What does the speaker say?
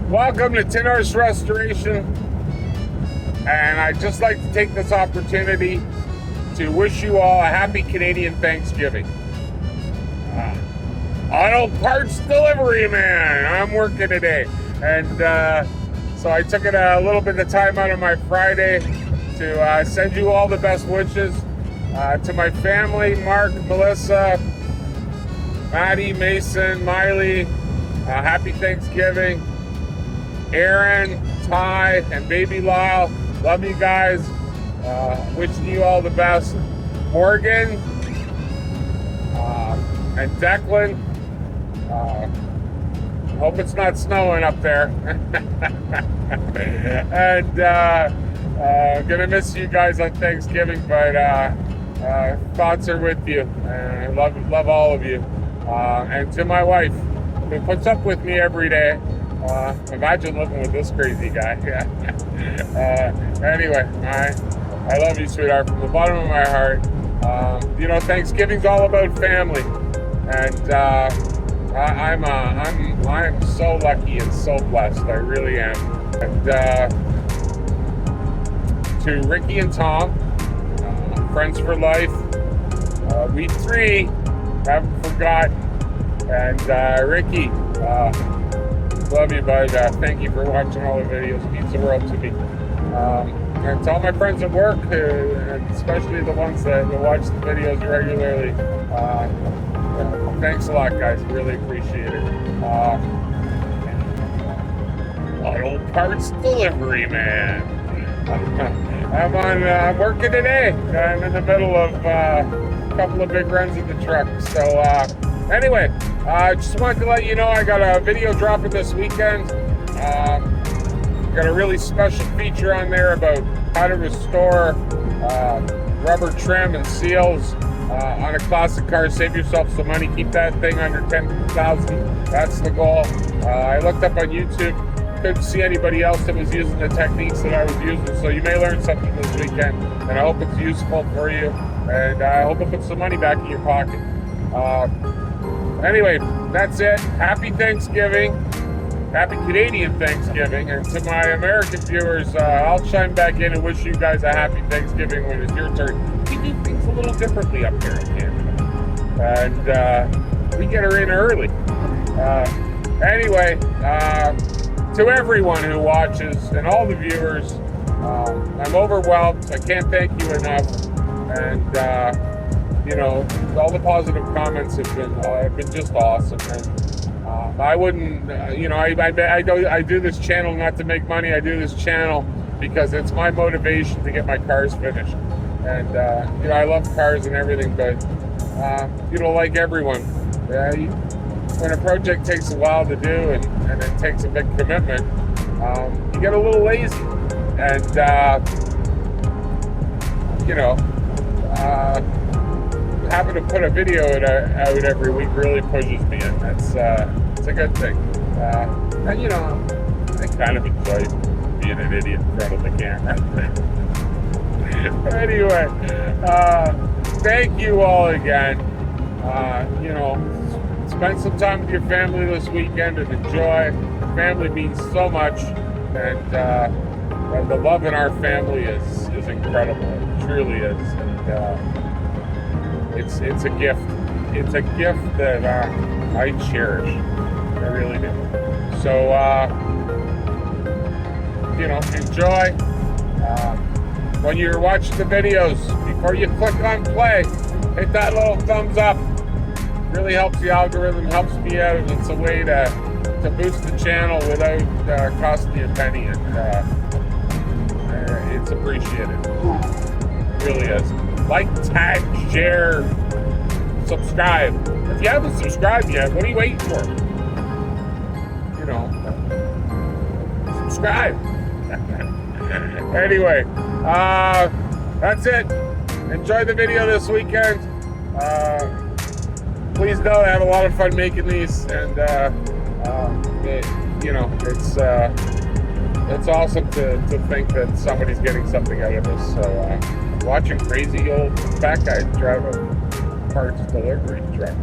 Welcome to Tin Horse Restoration, and I'd just like to take this opportunity to wish you all a happy Canadian Thanksgiving. Auto Parts Delivery Man, I'm working today, and so I took a little bit of time out of my Friday to send you all the best wishes to my family, Mark, Melissa, Maddie, Mason, Miley, happy Thanksgiving. Aaron, Ty, and baby Lyle, love you guys. Wishing you all the best. Morgan and Declan, hope it's not snowing up there. And gonna miss you guys on Thanksgiving, but thoughts are with you. I love all of you. And to my wife, who puts up with me every day. Imagine living with this crazy guy. Anyway, I love you, sweetheart, from the bottom of my heart. Thanksgiving's all about family, and I'm so lucky and so blessed. I really am. And to Ricky and Tom, friends for life. We three haven't forgot. And Ricky. Love you, bud. Thank you for watching all the videos. It means the world to me. And to all my friends at work, and especially the ones that watch the videos regularly, thanks a lot, guys. Really appreciate it. Auto Parts Delivery Man. I'm working today. I'm in the middle of a couple of big runs in the truck. So, anyway, just wanted to let you know I got a video dropping this weekend. Got a really special feature on there about how to restore rubber trim and seals on a classic car. Save yourself some money. Keep that thing under $10,000. That's the goal. I looked up on YouTube. Couldn't see anybody else that was using the techniques that I was using. So you may learn something this weekend. And I hope it's useful for you. And I hope it puts some money back in your pocket. Anyway, that's it. Happy Thanksgiving. Happy Canadian Thanksgiving. And to my American viewers, I'll chime back in and wish you guys a happy Thanksgiving when it's your turn. We do things a little differently up here in Canada. And we get her in early. Anyway, to everyone who watches and all the viewers, I'm overwhelmed. I can't thank you enough. And all the positive comments have been just awesome. And I wouldn't, I do this channel not to make money. I do this channel because it's my motivation to get my cars finished. And I love cars and everything, but like everyone, when a project takes a while to do and it takes a big commitment, you get a little lazy. And having to put a video out every week really pushes me in. It's a good thing. And I kind of enjoy being an idiot in front of the camera. Anyway, thank you all again. Spend some time with your family this weekend and enjoy. Family means so much, and the love in our family is incredible. It truly is. And it's a gift. It's a gift that I cherish. I really do. So, enjoy. When you're watching the videos, before you click on play, hit that little thumbs up. Really helps the algorithm, helps me out. It's a way to boost the channel without costing you a penny. And it's appreciated. It really is. Like, tag, share, subscribe. If you haven't subscribed yet, what are you waiting for? Subscribe. Anyway, that's it. Enjoy the video this weekend. Please know I have a lot of fun making these, and it's awesome to think that somebody's getting something out of this. So watching crazy old fat guy drive a parts delivery truck.